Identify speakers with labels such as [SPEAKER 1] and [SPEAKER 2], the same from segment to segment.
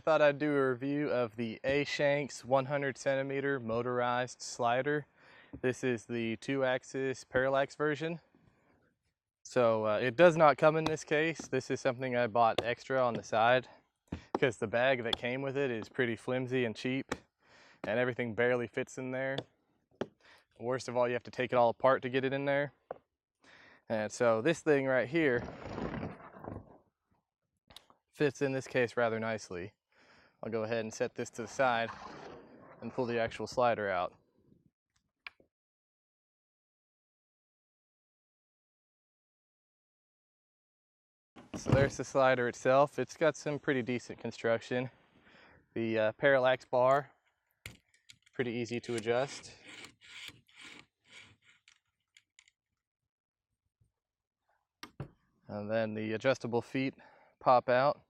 [SPEAKER 1] I thought I'd do a review of the Ashanks 100 centimeter motorized slider. This is the 2-axis parallax version. So it does not come in this case. This is something I bought extra on the side because the bag that came with it is pretty flimsy and cheap and everything barely fits in there. Worst of all, you have to take it all apart to get it in there. And so this thing right here fits in this case rather nicely. I'll go ahead and set this to the side and pull the actual slider out. So there's the slider itself. It's got some pretty decent construction. The parallax bar, pretty easy to adjust. And then the adjustable feet pop out.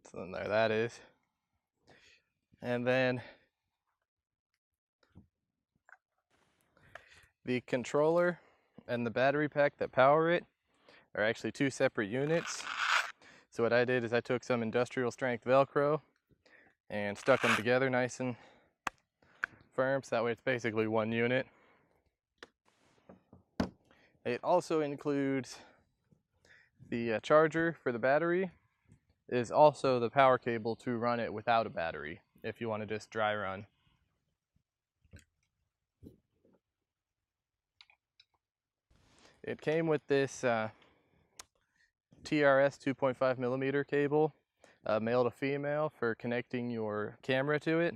[SPEAKER 1] So then there that is. And then the controller and the battery pack that power it are actually two separate units. So what I did is I took some industrial strength Velcro and stuck them together nice and firm, so that way it's basically one unit. It also includes the charger for the battery, is also the power cable to run it without a battery if you want to just dry run. It came with this TRS 2.5 millimeter cable, male to female, for connecting your camera to it.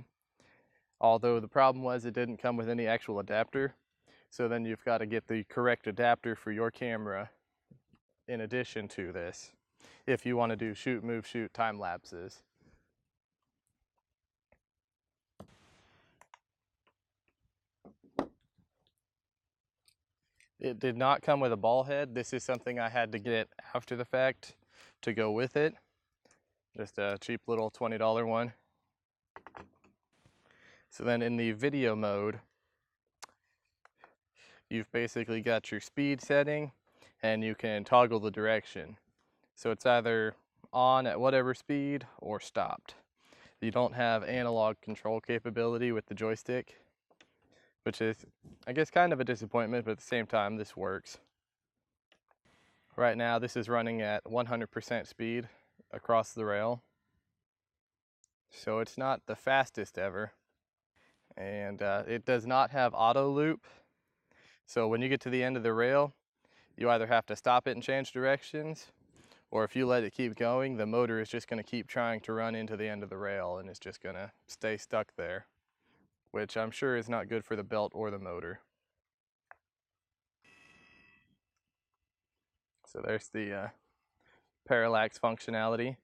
[SPEAKER 1] Although the problem was it didn't come with any actual adapter, so then you've got to get the correct adapter for your camera in addition to this if you want to do shoot, move, shoot time lapses. It did not come with a ball head. This is something I had to get after the fact to go with it. Just a cheap little $20 one. So then in the video mode, you've basically got your speed setting and you can toggle the direction. So it's either on at whatever speed or stopped. You don't have analog control capability with the joystick, which is, I guess, kind of a disappointment, but at the same time, this works. Right now, this is running at 100% speed across the rail. So it's not the fastest ever. And it does not have auto loop. So when you get to the end of the rail, you either have to stop it and change directions, or if you let it keep going, the motor is just going to keep trying to run into the end of the rail and it's just going to stay stuck there, which I'm sure is not good for the belt or the motor. So there's the parallax functionality.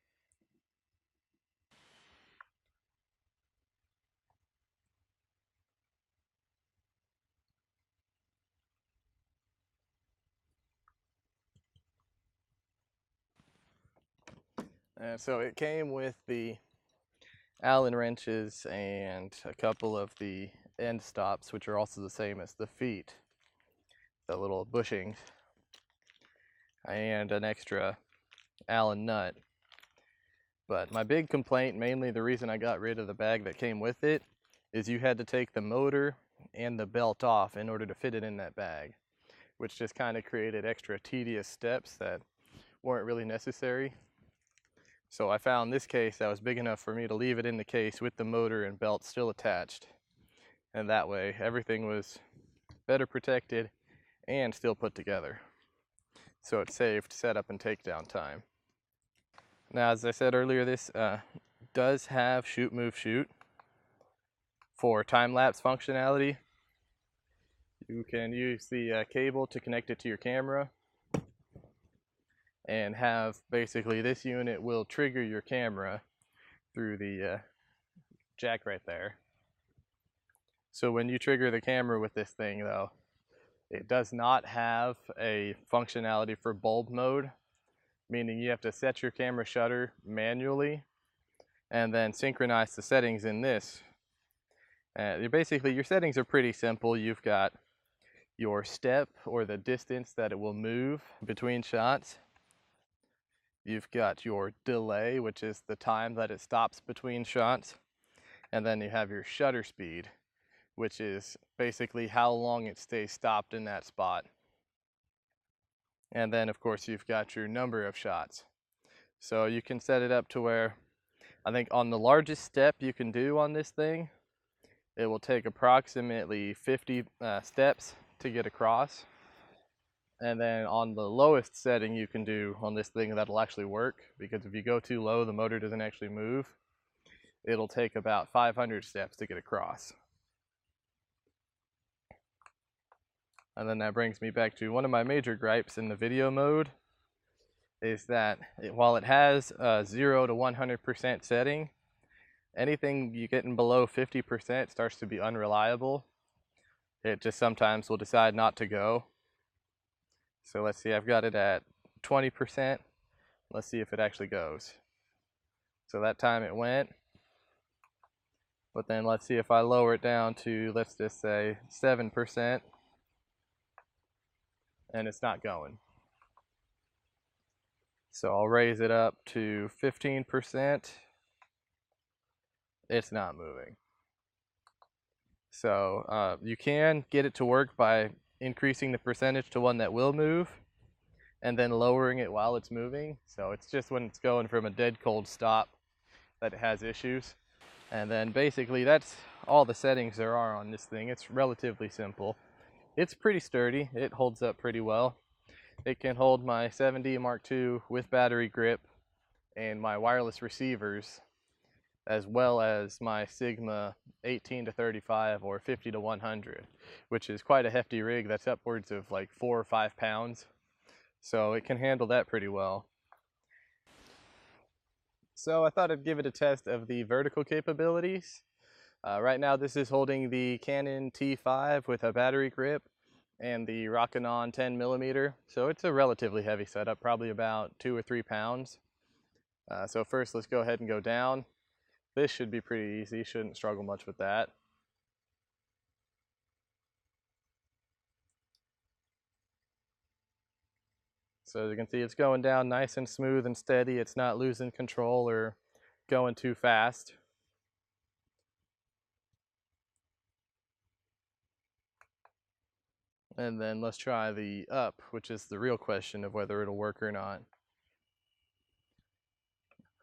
[SPEAKER 1] And so it came with the Allen wrenches and a couple of the end stops, which are also the same as the feet, the little bushings, and an extra Allen nut. But my big complaint, mainly the reason I got rid of the bag that came with it, is you had to take the motor and the belt off in order to fit it in that bag, which just kind of created extra tedious steps that weren't really necessary. So I found this case that was big enough for me to leave it in the case with the motor and belt still attached. And that way everything was better protected and still put together. So it saved setup and takedown time. Now, as I said earlier, this does have shoot, move, shoot for time-lapse functionality. You can use the cable to connect it to your camera and have basically this unit will trigger your camera through the jack right there. So when you trigger the camera with this thing though, it does not have a functionality for bulb mode. meaning you have to set your camera shutter manually and then synchronize the settings in this. Basically, your settings are pretty simple. You've got your step, or the distance that it will move between shots. You've got your delay, which is the time that it stops between shots. And then you have your shutter speed, which is basically how long it stays stopped in that spot. And then of course you've got your number of shots. So you can set it up to where, I think on the largest step you can do on this thing, it will take approximately 50 steps to get across. And then on the lowest setting you can do on this thing that'll actually work, because if you go too low the motor doesn't actually move. It'll take about 500 steps to get across. And then that brings me back to one of my major gripes in the video mode, is that while it has a 0 to 100% setting, anything you getting below 50% starts to be unreliable. It just sometimes will decide not to go. So let's see, I've got it at 20%. Let's see if it actually goes. So that time it went. But then let's see if I lower it down to, let's just say 7%, and it's not going. So I'll raise it up to 15%. It's not moving. So you can get it to work by increasing the percentage to one that will move and then lowering it while it's moving. So it's just when it's going from a dead cold stop that it has issues. And then basically that's all the settings there are on this thing. It's relatively simple. It's pretty sturdy. It holds up pretty well. It can hold my 7D Mark II with battery grip and my wireless receivers, as well as my Sigma 18 to 35 or 50 to 100, which is quite a hefty rig. That's upwards of like 4 or 5 pounds. So it can handle that pretty well. So I thought I'd give it a test of the vertical capabilities. Right now this is holding the Canon T5 with a battery grip and the Rockinon 10mm. So it's a relatively heavy setup, probably about 2 or 3 pounds. So first let's go ahead and go down. This should be pretty easy, shouldn't struggle much with that. So as you can see, it's going down nice and smooth and steady. It's not losing control or going too fast. And then let's try the up, which is the real question of whether it'll work or not.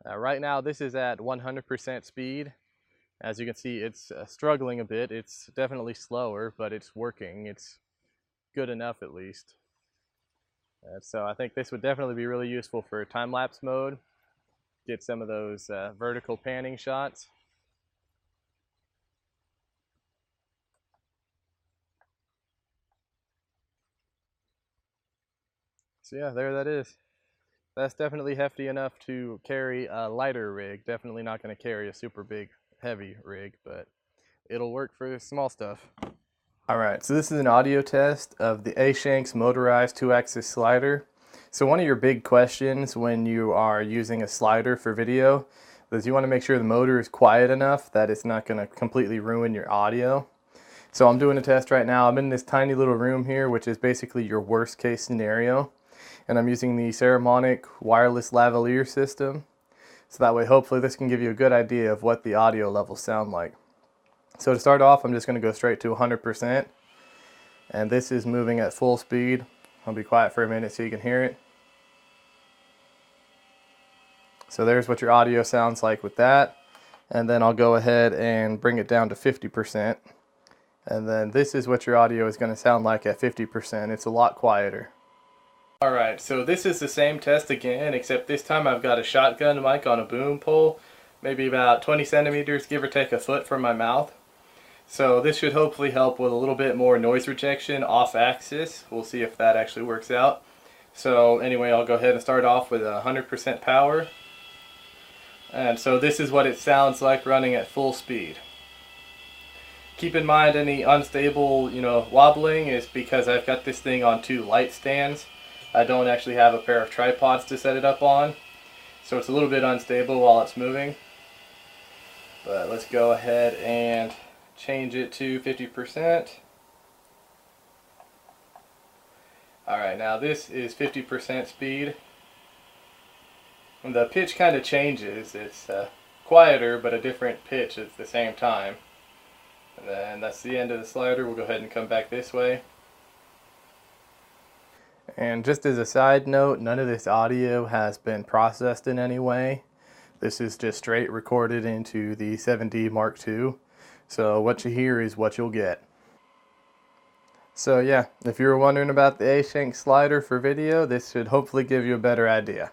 [SPEAKER 1] Right now this is at 100% speed. As you can see, it's struggling a bit. It's definitely slower, but it's working. It's good enough at least. So I think this would definitely be really useful for time-lapse mode. Get some of those vertical panning shots. So yeah, there that is. That's definitely hefty enough to carry a lighter rig. Definitely not going to carry a super big, heavy rig, but it'll work for small stuff. Alright, so this is an audio test of the Ashanks motorized 2-axis slider. So one of your big questions when you are using a slider for video is you want to make sure the motor is quiet enough that it's not going to completely ruin your audio. So I'm doing a test right now. I'm in this tiny little room here, which is basically your worst case scenario. And I'm using the Ceramonic wireless lavalier system. So that way hopefully this can give you a good idea of what the audio levels sound like. So to start off, I'm just going to go straight to 100%. And this is moving at full speed. I'll be quiet for a minute so you can hear it. So there's what your audio sounds like with that. And then I'll go ahead and bring it down to 50%. And then this is what your audio is going to sound like at 50%. It's a lot quieter. Alright, so this is the same test again, except this time I've got a shotgun mic on a boom pole, maybe about 20 centimeters, give or take a foot from my mouth. So this should hopefully help with a little bit more noise rejection off axis. We'll see if that actually works out. So anyway, I'll go ahead and start off with 100% power. And so this is what it sounds like running at full speed. Keep in mind any unstable, wobbling is because I've got this thing on 2 light stands. I don't actually have a pair of tripods to set it up on, so it's a little bit unstable while it's moving. But let's go ahead and change it to 50%. Alright, now this is 50% speed. And the pitch kind of changes. It's quieter, but a different pitch at the same time. And then that's the end of the slider. We'll go ahead and come back this way. And just as a side note, none of this audio has been processed in any way. This is just straight recorded into the 7D Mark II. So what you hear is what you'll get. So yeah, if you were wondering about the Ashanks slider for video, this should hopefully give you a better idea.